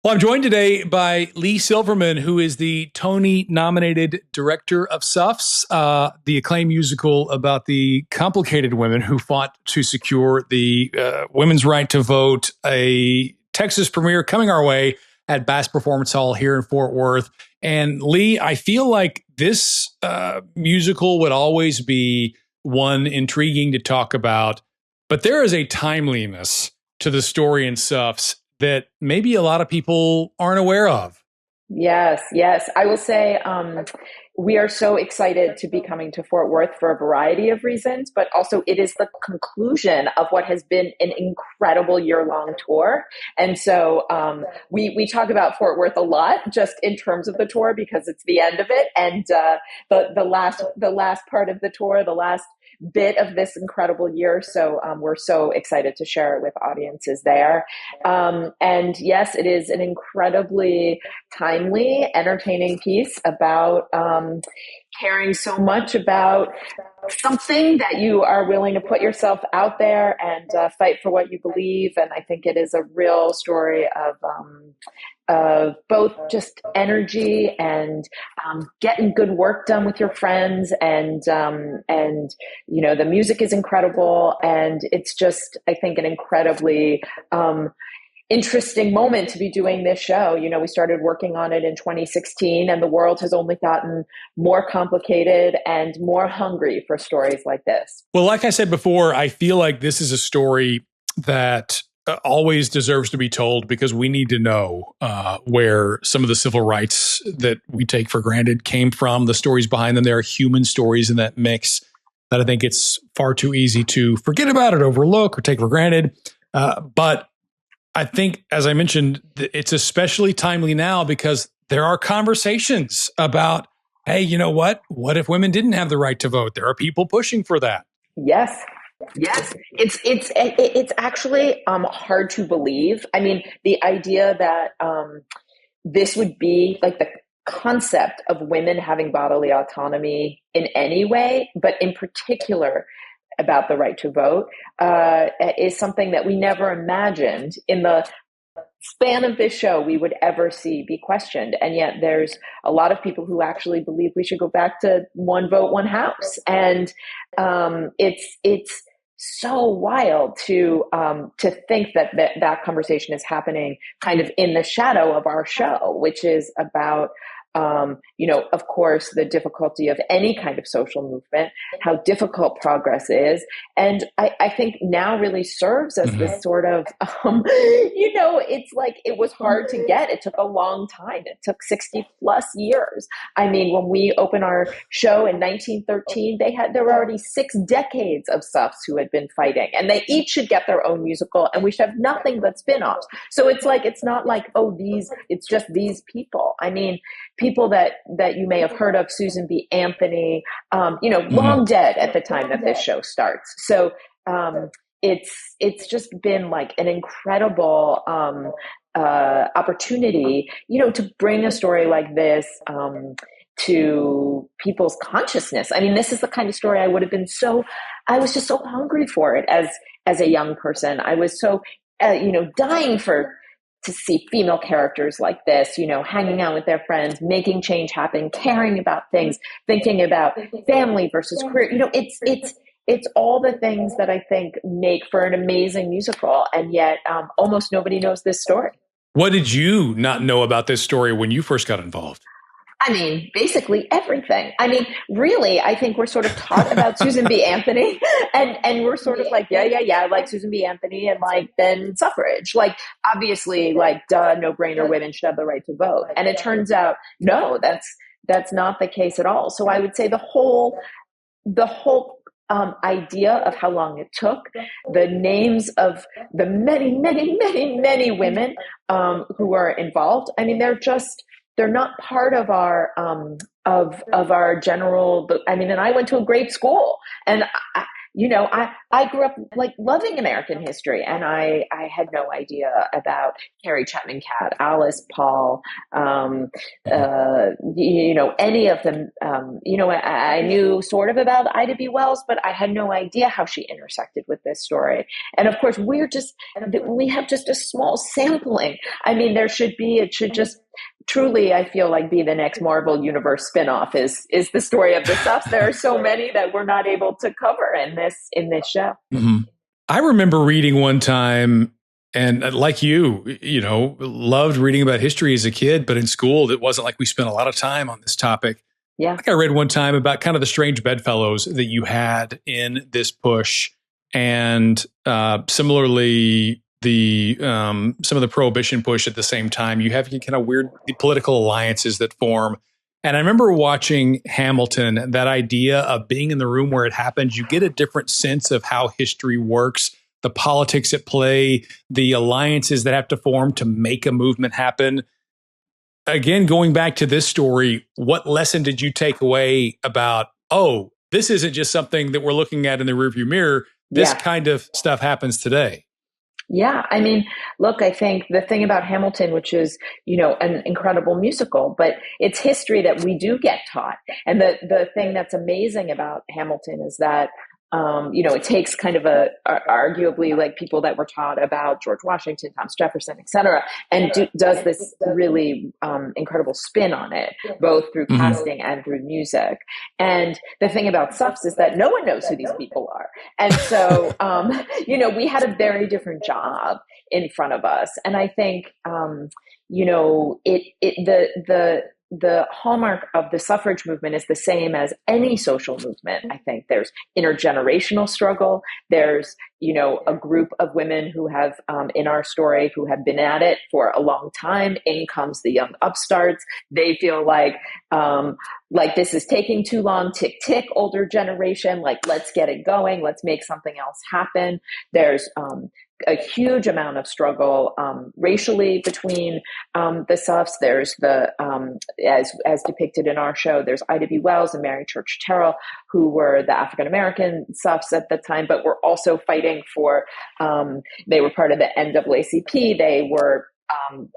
Well, I'm joined today by Leigh Silverman, who is the Tony-nominated director of Suffs, the acclaimed musical about the complicated women who fought to secure the women's right to vote. A Texas premiere coming our way at Bass Performance Hall here in Fort Worth. And Leigh, I feel like this musical would always be one intriguing to talk about, but there is a timeliness to the story in Suffs that maybe a lot of people aren't aware of. Yes, yes. I will say we are so excited to be coming to Fort Worth for a variety of reasons, but also it is the conclusion of what has been an incredible year-long tour. And so we talk about Fort Worth a lot just in terms of the tour because it's the end of it. And the last part of the tour, the last bit of this incredible year. So we're so excited to share it with audiences there. And yes, it is an incredibly timely, entertaining piece about caring so much about something that you are willing to put yourself out there and fight for what you believe. And I think it is a real story of both just energy and getting good work done with your friends, and the music is incredible, and it's just, I think, an incredibly interesting moment to be doing this show. We started working on it in 2016, and the world has only gotten more complicated and more hungry for stories like this. Well, like I said before, I feel like this is a story that always deserves to be told because we need to know where some of the civil rights that we take for granted came from, the stories behind them. There are human stories in that mix that I think it's far too easy to forget about it, overlook, or take for granted. But I think, as I mentioned, it's especially timely now because there are conversations about, hey, you know what? What if women didn't have the right to vote? There are people pushing for that. Yes. Yes, it's actually hard to believe. I mean, the idea that this would be like the concept of women having bodily autonomy in any way, but in particular about the right to vote, is something that we never imagined in the span of this show we would ever see be questioned. And yet there's a lot of people who actually believe we should go back to one vote, one house. And it's so wild to think that conversation is happening kind of in the shadow of our show, which is about of course, the difficulty of any kind of social movement, how difficult progress is. And I think now really serves as this sort of, it's like it was hard to get. It took a long time. It took 60 plus years. I mean, when we opened our show in 1913, there were already 6 decades of Suffs who had been fighting, and they each should get their own musical, and we should have nothing but spin-offs. So it's not like, it's just these people. I mean, people that you may have heard of, Susan B. Anthony, long dead at the time that this show starts. So it's just been like an incredible opportunity, to bring a story like this to people's consciousness. I mean, this is the kind of story I was just so hungry for it as a young person. I was so, dying to see female characters like this, hanging out with their friends, making change happen, caring about things, thinking about family versus career. It's all the things that I think make for an amazing musical. And yet almost nobody knows this story. What did you not know about this story when you first got involved? I mean, basically everything. I mean, really, I think we're sort of taught about Susan B. Anthony, and we're sort of like, yeah, like Susan B. Anthony, and like then suffrage. Like, obviously, like, duh, no brainer, women should have the right to vote. And it turns out, no, that's not the case at all. So I would say the whole idea of how long it took, the names of the many, many, many, many women who are involved. I mean, they're not part of our of our general. I mean, and I went to a great school, and I grew up like loving American history, and I had no idea about Carrie Chapman Catt, Alice Paul, um, any of them. I knew sort of about Ida B. Wells, but I had no idea how she intersected with this story. And of course, we have just a small sampling. I mean, it should just truly, I feel like, be the next Marvel Universe spinoff is the story of the Suffs. There are so many that we're not able to cover in this show. Mm-hmm. I remember reading one time, and like loved reading about history as a kid, but in school, it wasn't like we spent a lot of time on this topic. Yeah. I think I read one time about kind of the strange bedfellows that you had in this push, and similarly, the some of the prohibition push at the same time. You have kind of weird political alliances that form. And I remember watching Hamilton, that idea of being in the room where it happens, you get a different sense of how history works, the politics at play, the alliances that have to form to make a movement happen. Again, going back to this story, what lesson did you take away about, this isn't just something that we're looking at in the rearview mirror. This kind of stuff happens today. Yeah. I mean, look, I think the thing about Hamilton, which is, an incredible musical, but it's history that we do get taught. And the thing that's amazing about Hamilton is that, it takes kind of arguably like people that were taught about George Washington, Thomas Jefferson, et cetera, and does this really incredible spin on it, both through casting and through music. And the thing about Suffs is that no one knows who these people are. And so, we had a very different job in front of us. And I think, the hallmark of the suffrage movement is the same as any social movement. I think there's intergenerational struggle. There's, a group of women who have, in our story, who have been at it for a long time. In comes the young upstarts. They feel like this is taking too long. Tick, tick, older generation. Like, let's get it going. Let's make something else happen. There's, a huge amount of struggle racially between the Suffs. There's the as depicted in our show. There's Ida B. Wells and Mary Church Terrell, who were the African American Suffs at the time, but were also fighting for. They were part of the NAACP. They were.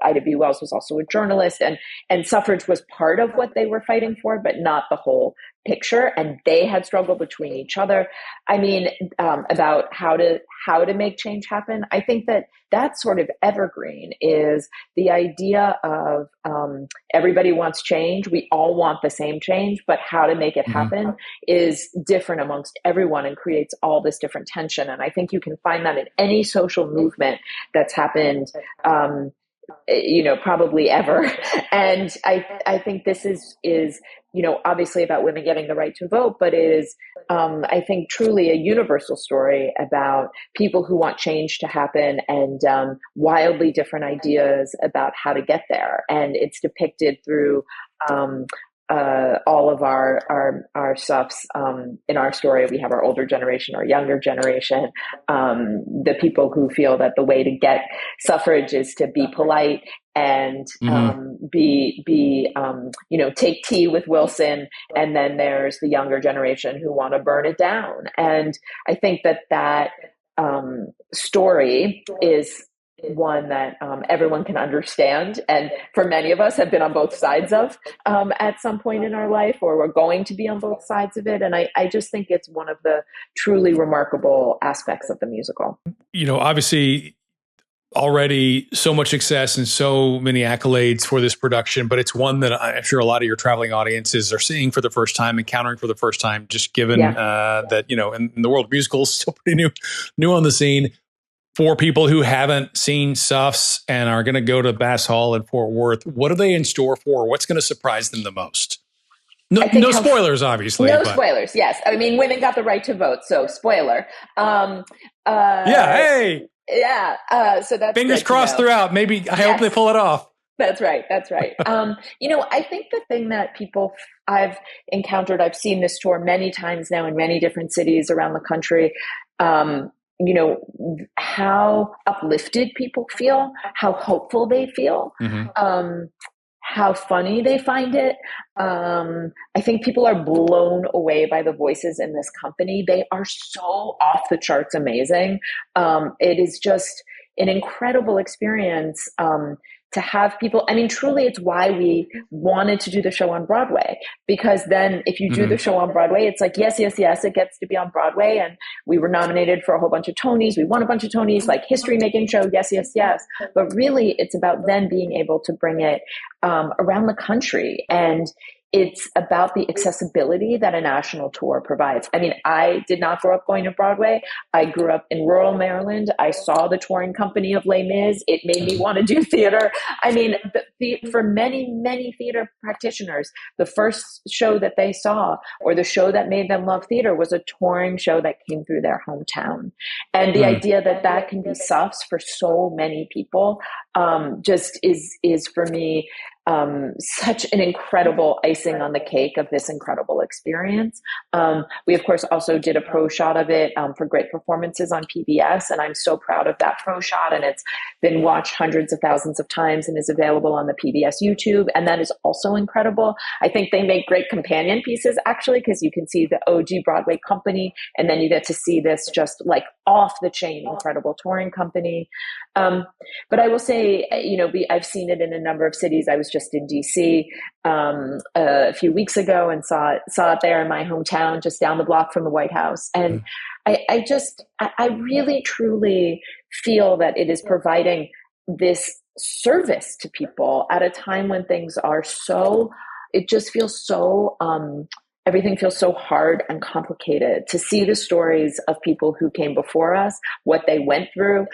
Ida B. Wells was also a journalist, and suffrage was part of what they were fighting for, but not the whole picture. And they had struggled between each other. I mean, about how to make change happen. I think that sort of evergreen is the idea of everybody wants change. We all want the same change, but how to make it happen is different amongst everyone and creates all this different tension. And I think you can find that in any social movement that's happened. Probably ever. And I think this is, obviously about women getting the right to vote, but it is, I think, truly a universal story about people who want change to happen and wildly different ideas about how to get there. And it's depicted through all of our Suffs. In our story, we have our older generation, our younger generation, the people who feel that the way to get suffrage is to be polite and take tea with Wilson. And then there's the younger generation who want to burn it down. And I think that story is one that everyone can understand, and for many of us have been on both sides of at some point in our life, or we're going to be on both sides of it. And I just think it's one of the truly remarkable aspects of the musical. Obviously already so much success and so many accolades for this production, but it's one that I'm sure a lot of your traveling audiences are seeing for the first time, encountering for the first time, just given that, in the world of musicals, still pretty new on the scene. For people who haven't seen Suffs and are going to go to Bass Hall in Fort Worth, what are they in store for? What's going to surprise them the most? No spoilers, obviously. Spoilers, yes. I mean, women got the right to vote, so spoiler. Hey! Yeah, so that's fingers crossed throughout. Maybe, I hope they pull it off. That's right. I think the thing that people I've encountered, I've seen this tour many times now in many different cities around the country, how uplifted people feel, how hopeful they feel, how funny they find it. I think people are blown away by the voices in this company. They are so off the charts amazing. It is just an incredible experience to have people. I mean, truly, it's why we wanted to do the show on Broadway, because then if you do the show on Broadway, it's like, yes, yes, yes, it gets to be on Broadway. And we were nominated for a whole bunch of Tonys. We won a bunch of Tonys, like history making show. Yes, yes, yes. But really, it's about then being able to bring it around the country. And it's about the accessibility that a national tour provides. I mean, I did not grow up going to Broadway. I grew up in rural Maryland. I saw the touring company of Les Mis. It made me want to do theater. I mean, for many, many theater practitioners, the first show that they saw or the show that made them love theater was a touring show that came through their hometown. And the idea that that can be Suffs for so many people just is for me such an incredible icing on the cake of this incredible experience. We, of course, also did a pro shot of it for great performances on PBS, and I'm so proud of that pro shot, and it's been watched hundreds of thousands of times and is available on the PBS YouTube, and that is also incredible. I think they make great companion pieces, actually, because you can see the OG Broadway company, and then you get to see this just like off the chain incredible touring company. But I will say, I've seen it in a number of cities. I was just in DC a few weeks ago and saw it there in my hometown, just down the block from the White House. And I really truly feel that it is providing this service to people at a time when things are it just feels so, everything feels so hard and complicated. To see the stories of people who came before us, what they went through,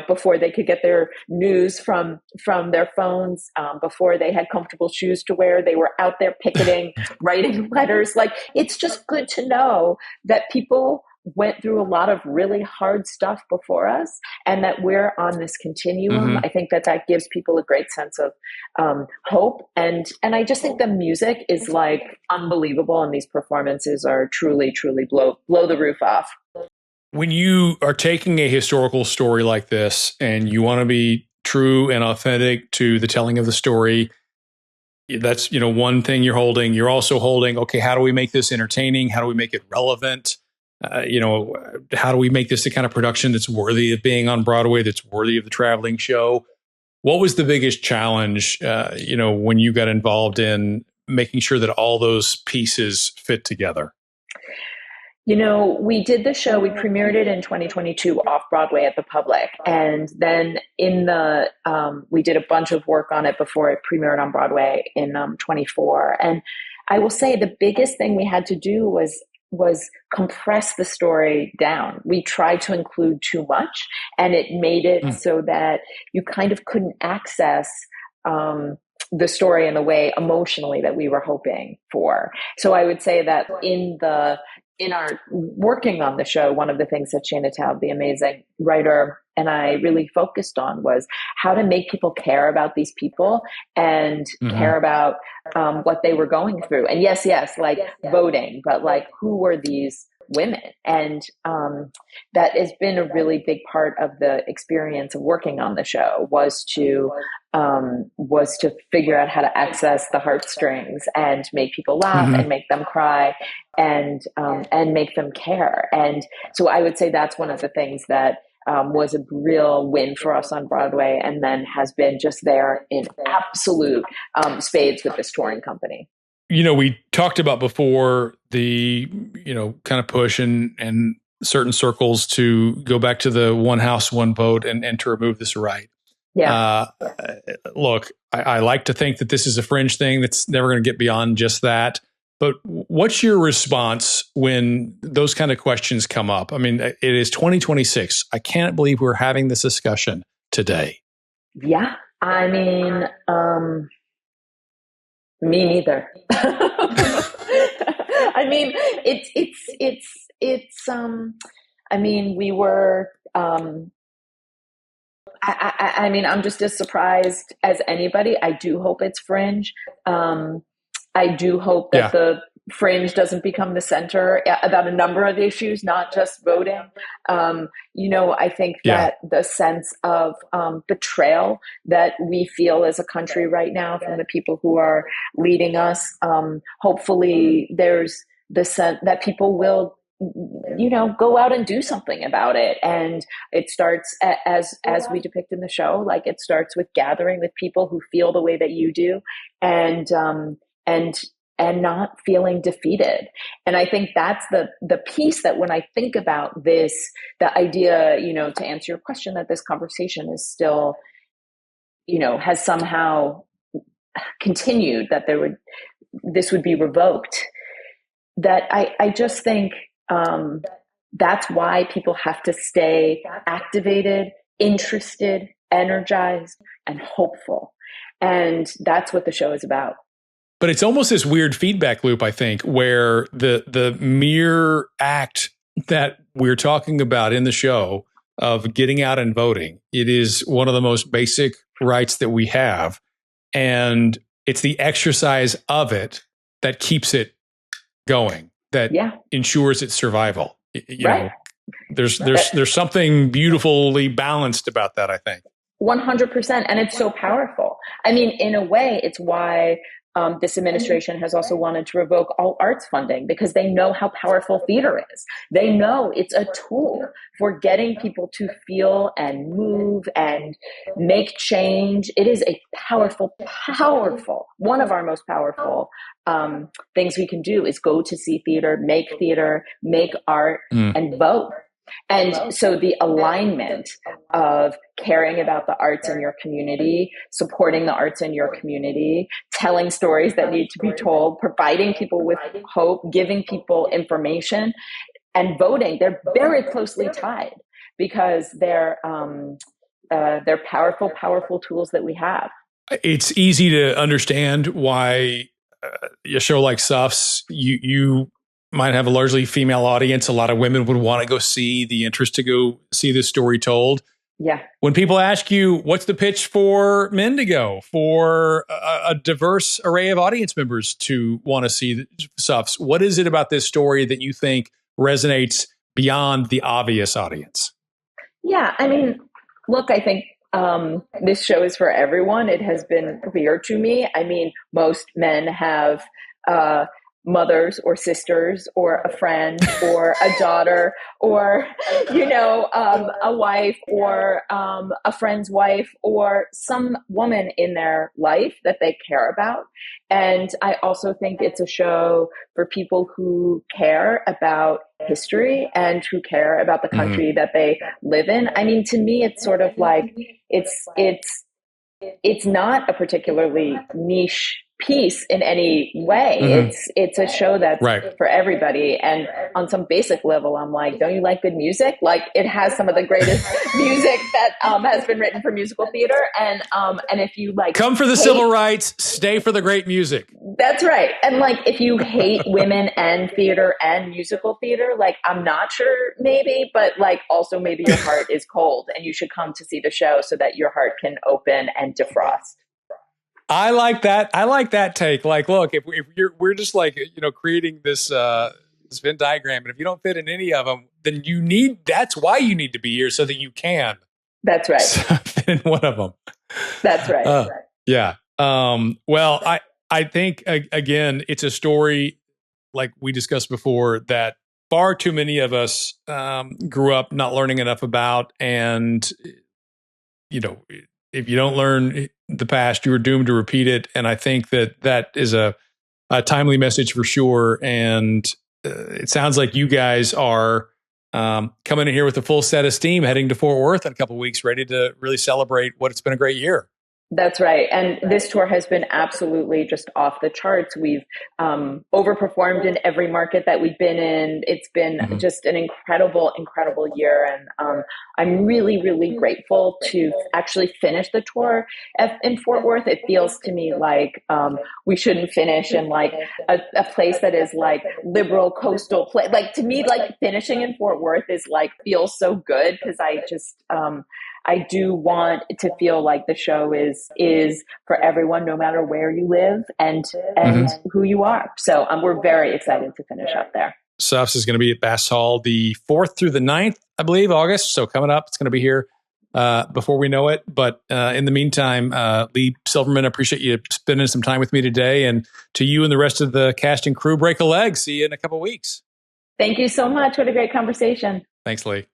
before they could get their news from their phones, before they had comfortable shoes to wear, they were out there picketing, writing letters. Like, it's just good to know that people went through a lot of really hard stuff before us and that we're on this continuum. I think that gives people a great sense of hope. And I just think the music is like unbelievable. And these performances are truly, truly blow the roof off. When you are taking a historical story like this and you want to be true and authentic to the telling of the story, that's, one thing you're holding. You're also holding, okay, how do we make this entertaining? How do we make it relevant? How do we make this the kind of production that's worthy of being on Broadway, that's worthy of the traveling show? What was the biggest challenge, when you got involved in making sure that all those pieces fit together? We did the show, we premiered it in 2022 off Broadway at the Public. And then we did a bunch of work on it before it premiered on Broadway in 24. And I will say the biggest thing we had to do was compress the story down. We tried to include too much, and it made it so that you kind of couldn't access the story in the way emotionally that we were hoping for. So I would say that in our working on the show, one of the things that Shana Taub, the amazing writer, and I really focused on was how to make people care about these people and care about what they were going through. And yes, like voting, but like, who were these women? And that has been a really big part of the experience of working on the show, was to figure out how to access the heartstrings and make people laugh and make them cry and make them care. And so I would say that's one of the things that was a real win for us on Broadway, and then has been just there in absolute spades with this touring company. We talked about before the, kind of push in certain circles to go back to the one house, one vote and to remove this right. Yeah. Look, I like to think that this is a fringe thing that's never going to get beyond just that. But what's your response when those kind of questions come up? I mean, it is 2026. I can't believe we're having this discussion today. Yeah. I mean, me neither. I mean, we were, I mean, I'm just as surprised as anybody. I do hope it's fringe. I do hope that Fringe doesn't become the center about a number of issues, not just voting. I think Yeah. that the sense of betrayal that we feel as a country right now from the people who are leading us, hopefully there's the sense that people will go out and do something about it. And it starts as we depict in the show, like it starts with gathering with people who feel the way that you do, and and and not feeling defeated. And I think that's the piece that when I think about this, the idea, to answer your question, that this conversation is still, has somehow continued, that this would be revoked, that I just think that's why people have to stay activated, interested, energized, and hopeful. And that's what the show is about. But it's almost this weird feedback loop, I think, where the mere act that we're talking about in the show of getting out and voting, it is one of the most basic rights that we have. And it's the exercise of it that keeps it going, that ensures its survival. There's something beautifully balanced about that, I think. 100%. And it's so powerful. I mean, in a way, it's why this administration has also wanted to revoke all arts funding, because they know how powerful theater is. They know it's a tool for getting people to feel and move and make change. It is a powerful, one of our most powerful things we can do is go to see theater, make art, and vote. And so the alignment of caring about the arts in your community, supporting the arts in your community, telling stories that need to be told, providing people with hope, giving people information, and voting, they're very closely tied, because they're powerful, powerful tools that we have. It's easy to understand why a show like Suffs, you might have a largely female audience. A lot of women would want to go see, the interest to go see this story told. Yeah. When people ask you, what's the pitch for men to go, for a diverse array of audience members to want to see Suffs, what is it about this story that you think resonates beyond the obvious audience? Yeah. I mean, look, I think this show is for everyone. It has been clear to me. I mean, most men have mothers or sisters or a friend or a daughter or, a wife or a friend's wife or some woman in their life that they care about. And I also think it's a show for people who care about history and who care about the country that they live in. I mean, to me, it's sort of like, it's not a particularly niche piece in any way. It's a show that's for everybody. And on some basic level, I'm like, don't you like good music? Like, it has some of the greatest music that has been written for musical theater. And if you like, come for the civil rights, stay for the great music. That's right. And like, if you hate women and theater and musical theater, like, I'm not sure, maybe, but like, also maybe your heart is cold and you should come to see the show so that your heart can open and defrost. I like that. I like that take. Like, look, if we're just like, creating this Venn diagram, and if you don't fit in any of them, then that's why you need to be here, so that you can. That's right. Fit in one of them. That's right. Yeah. Well, I think again, it's a story, like we discussed before, that far too many of us grew up not learning enough about, and if you don't learn the past, you are doomed to repeat it. And I think that is a timely message for sure. And it sounds like you guys are coming in here with a full set of steam, heading to Fort Worth in a couple of weeks, ready to really celebrate what it's been a great year. That's right. And this tour has been absolutely just off the charts. We've overperformed in every market that we've been in. It's been just an incredible, incredible year. And I'm really, really grateful to actually finish the tour in Fort Worth. It feels to me like we shouldn't finish in like a place that is like liberal coastal place. Like, to me, like finishing in Fort Worth is like, feels so good, because I just, I do want to feel like the show is for everyone, no matter where you live and who you are. So we're very excited to finish up there. Suffs is going to be at Bass Hall the 4th through the 9th, I believe, August. So coming up, it's going to be here before we know it. But in the meantime, Leigh Silverman, I appreciate you spending some time with me today. And to you and the rest of the cast and crew, break a leg. See you in a couple of weeks. Thank you so much. What a great conversation. Thanks, Leigh.